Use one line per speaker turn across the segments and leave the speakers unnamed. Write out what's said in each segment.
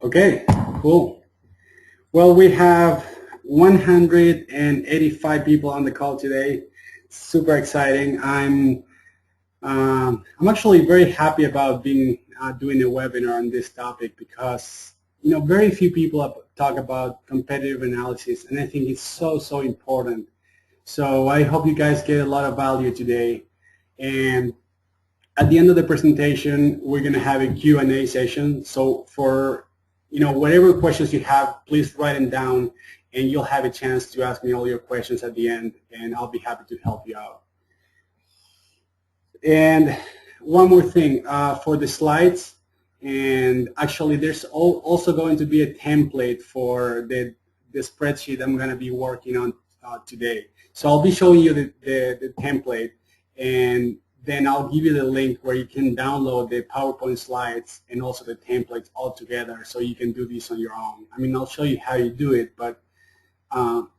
Okay, cool. Well, we have 185 people on the call today. Super exciting. I'm actually very happy about being doing a webinar on this topic because very few people talk about competitive analysis, and I think it's so important. So I hope you guys get a lot of value today. And at the end of the presentation, we're going to have a Q&A session. So for whatever questions you have, please write them down, and you'll have a chance to ask me all your questions at the end, and I'll be happy to help you out. And one more thing for the slides, and actually there's also going to be a template for the spreadsheet I'm going to be working on today. So I'll be showing you the template, and then I'll give you the link where you can download the PowerPoint slides and also the templates all together, so you can do this on your own. I mean, I'll show you how you do it, but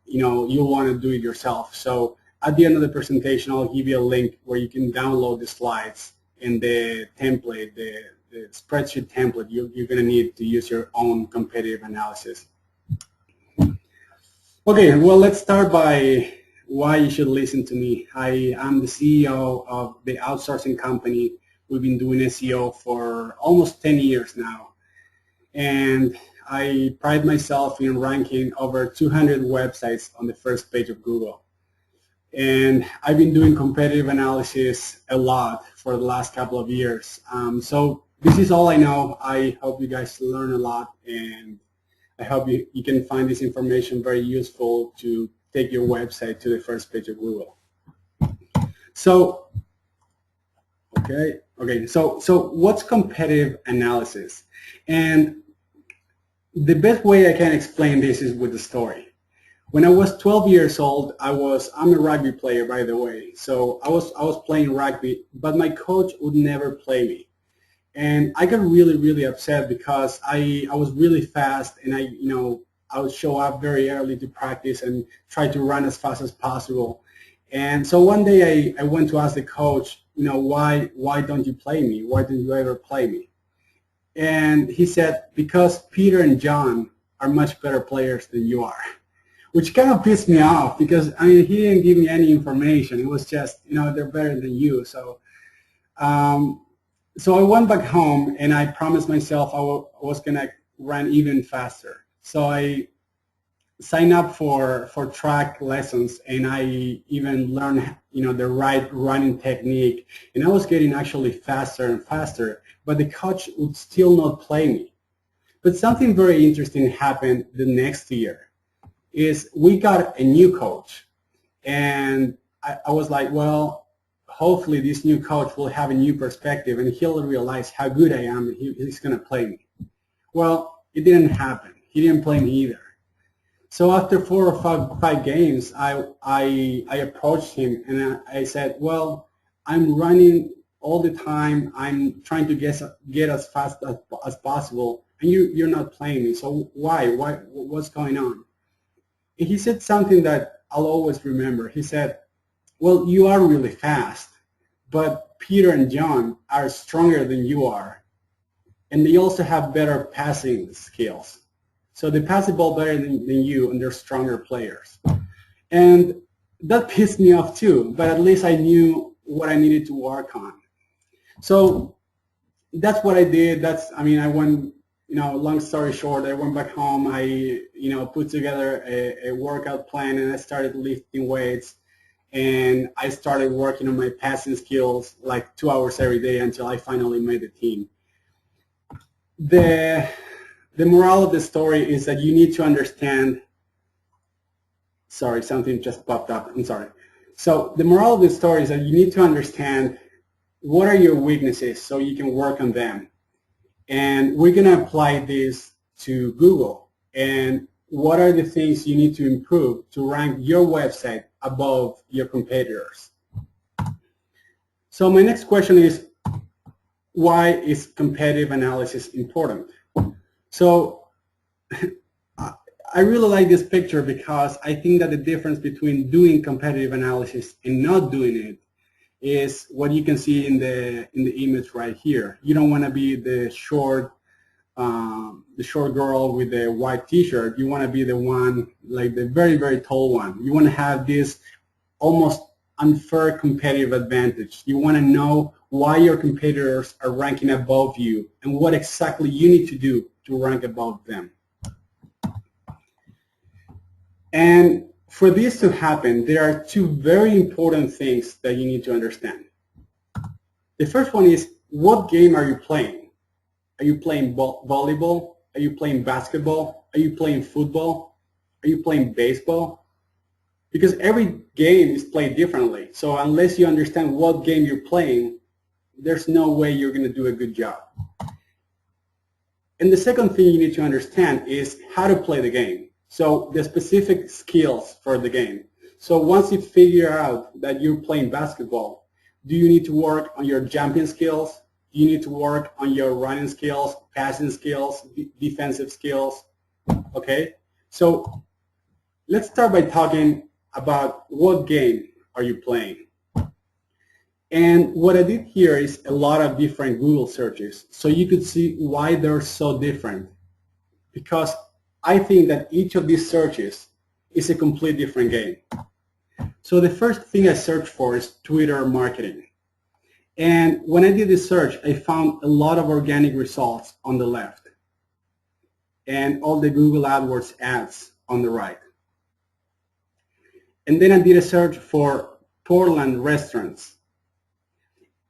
you'll want to do it yourself. So at the end of the presentation, I'll give you a link where you can download the slides and the template, the spreadsheet template you're going to need to use your own competitive analysis. Okay, well, let's start by why you should listen to me. I am the CEO of the outsourcing company. We've been doing SEO for almost 10 years now. And I pride myself in ranking over 200 websites on the first page of Google. And I've been doing competitive analysis a lot for the last couple of years. So this is all I know. I hope you guys learn a lot, and I hope you can find this information very useful to take your website to the first page of Google. So, so what's competitive analysis? And the best way I can explain this is with a story. When I was 12 years old, I'm a rugby player, by the way. So I was playing rugby, but my coach would never play me. And I got really upset because I was really fast, and I would show up very early to practice and try to run as fast as possible. And so one day I went to ask the coach, why don't you play me? Why don't you ever play me? And he said, because Peter and John are much better players than you are, which kind of pissed me off because, I mean, he didn't give me any information. It was just, they're better than you. So, so I went back home, and I promised myself I was going to run even faster. So I signed up for track lessons, and I even learned, the right running technique. And I was getting actually faster and faster, but the coach would still not play me. But something very interesting happened the next year. Is we got a new coach, and I was like, well, hopefully this new coach will have a new perspective, and he'll realize how good I am, and he's going to play me. Well, it didn't happen. He didn't play me either. So after 4 or 5 games, I approached him, and I said, well, I'm running all the time. I'm trying to get as fast as possible, and you're not playing me. So why? What's going on? And he said something that I'll always remember. He said, well, you are really fast, but Peter and John are stronger than you are, and they also have better passing skills. So they pass the ball better than you, and they're stronger players. And that pissed me off too, but at least I knew what I needed to work on. So that's what I did. I went, long story short, I went back home. I, put together a workout plan, and I started lifting weights, and I started working on my passing skills like 2 hours every day until I finally made the team. The moral of the story is that you need to understand, sorry, something just popped up, I'm sorry. So the moral of the story is that you need to understand what are your weaknesses so you can work on them. And we're going to apply this to Google. And what are the things you need to improve to rank your website above your competitors? So my next question is, why is competitive analysis important? So I really like this picture because I think that the difference between doing competitive analysis and not doing it is what you can see in the image right here. You don't want to be the short the short girl with the white t-shirt. You want to be the one, like the very, very tall one. You want to have this almost unfair competitive advantage. You want to know why your competitors are ranking above you and what exactly you need to do to rank above them. And for this to happen, there are two very important things that you need to understand. The first one is, what game are you playing? Are you playing volleyball? Are you playing basketball? Are you playing football? Are you playing baseball? Because every game is played differently. So unless you understand what game you're playing, there's no way you're going to do a good job. And the second thing you need to understand is how to play the game. So the specific skills for the game. So once you figure out that you're playing basketball, do you need to work on your jumping skills? Do you need to work on your running skills, passing skills, defensive skills? Okay, so let's start by talking about what game are you playing. And what I did here is a lot of different Google searches, so you could see why they're so different. Because I think that each of these searches is a completely different game. So the first thing I searched for is Twitter marketing. And when I did this search, I found a lot of organic results on the left and all the Google AdWords ads on the right. And then I did a search for Portland restaurants.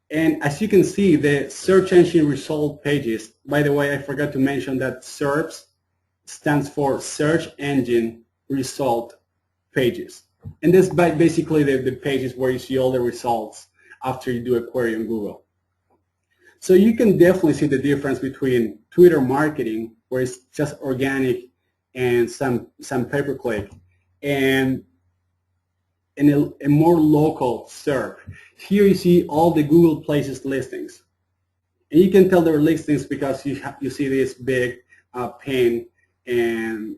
And as you can see, the search engine result pages, by the way, I forgot to mention that SERPs stands for Search Engine Result Pages. And that's basically the pages where you see all the results after you do a query on Google. So you can definitely see the difference between Twitter marketing, where it's just organic and some pay-per-click, and a more local SERP. Here you see all the Google Places listings. And you can tell they're listings because you see this big pane and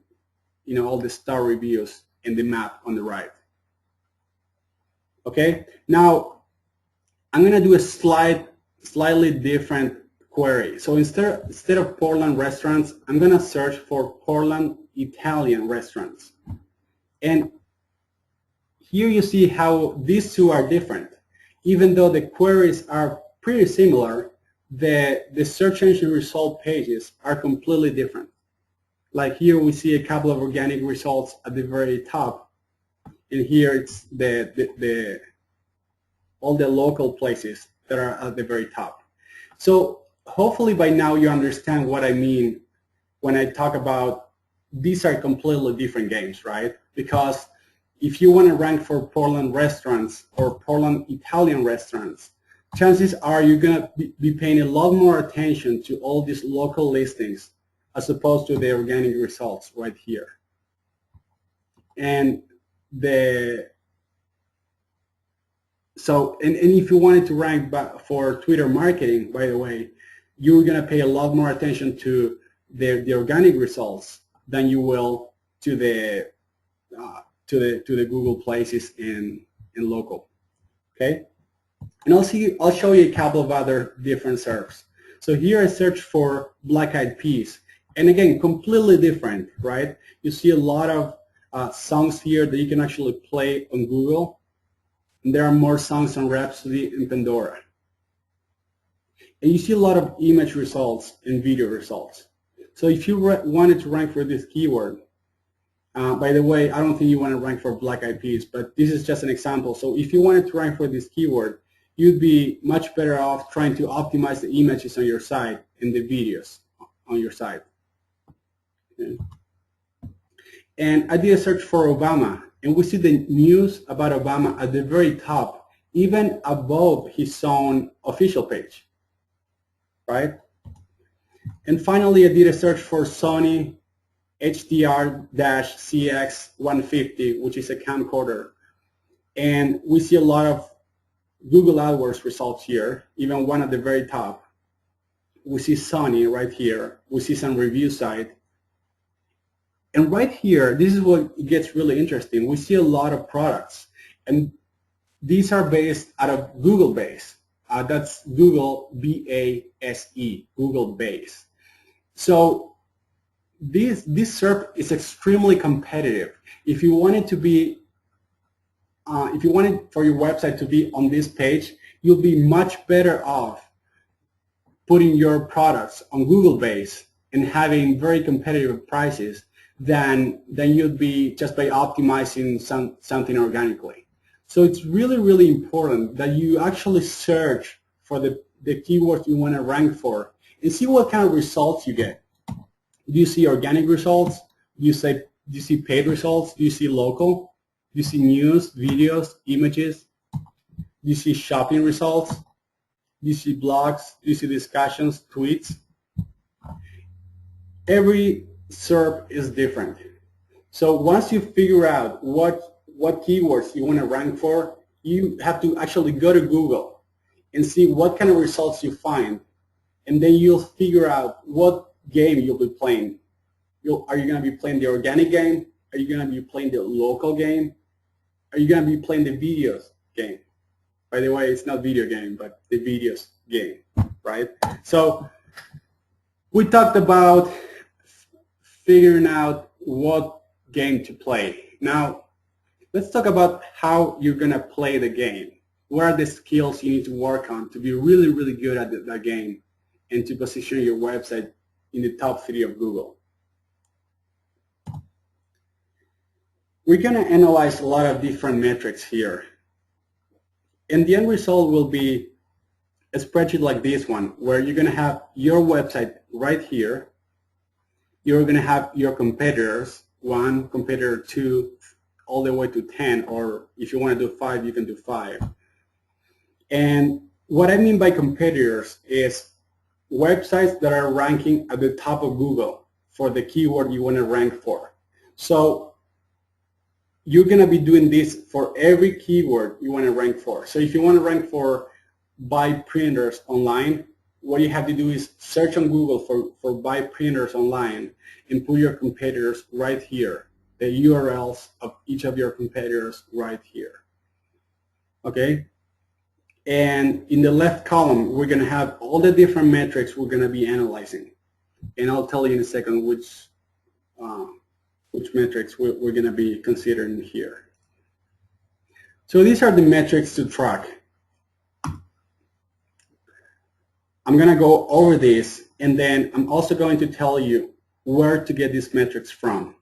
all the star reviews in the map on the right. Okay, now I'm going to do a slightly different query. So instead of Portland restaurants, I'm going to search for Portland Italian restaurants. And here you see how these two are different. Even though the queries are pretty similar, the search engine result pages are completely different. Like here we see a couple of organic results at the very top, and here it's all the local places that are at the very top. So hopefully by now you understand what I mean when I talk about these are completely different games, right? Because if you want to rank for Portland restaurants or Portland Italian restaurants, chances are you're going to be paying a lot more attention to all these local listings as opposed to the organic results right here. And if you wanted to rank for Twitter marketing, by the way, you're going to pay a lot more attention to the organic results than you will to the Google Places and local. Okay, and I'll show you a couple of other different SERPs. So here I search for Black Eyed Peas, and again, completely different, right? You see a lot of songs here that you can actually play on Google. And there are more songs on Rhapsody and Pandora. And you see a lot of image results and video results. So if you wanted to rank for this keyword, by the way, I don't think you want to rank for Black Eyed Peas, but this is just an example. So if you wanted to rank for this keyword, you'd be much better off trying to optimize the images on your site and the videos on your site. Okay. And I did a search for Obama, and we see the news about Obama at the very top, even above his own official page, right? And finally, I did a search for Sony HDR-CX150, which is a camcorder. And we see a lot of Google AdWords results here, even one at the very top. We see Sony right here. We see some review site. And right here, this is what gets really interesting. We see a lot of products, and these are based out of Google Base. That's Google, B-A-S-E, Google Base. So this SERP is extremely competitive. If you want it to be, if you want it for your website to be on this page, you'll be much better off putting your products on Google base and having very competitive prices than you'd be just by optimizing something organically. So it's really, really important that you actually search for the keywords you want to rank for and see what kind of results you get. Do you see organic results? Do you see paid results? Do you see local? Do you see news, videos, images? Do you see shopping results? Do you see blogs? Do you see discussions, tweets? Every SERP is different. So once you figure out what keywords you want to rank for, you have to actually go to Google and see what kind of results you find, and then you'll figure out what game you'll be playing. Are you going to be playing the organic game? Are you going to be playing the local game? Are you going to be playing the videos game? By the way, it's not video game, but the videos game, right? So we talked about figuring out what game to play. Now, let's talk about how you're going to play the game. What are the skills you need to work on to be really, really good at that game and to position your website in the top 3 of Google? We're going to analyze a lot of different metrics here. And the end result will be a spreadsheet like this one, where you're going to have your website right here. You're going to have your competitors, 1, competitor 2, all the way to 10, or if you want to do 5, you can do 5. And what I mean by competitors is websites that are ranking at the top of Google for the keyword you want to rank for. So you're going to be doing this for every keyword you want to rank for. So if you want to rank for buy printers online, what you have to do is search on Google for buy printers online and put your competitors right here, the URLs of each of your competitors right here. Okay? And in the left column, we're going to have all the different metrics we're going to be analyzing. And I'll tell you in a second which metrics we're going to be considering here. So these are the metrics to track. I'm going to go over this, and then I'm also going to tell you where to get these metrics from.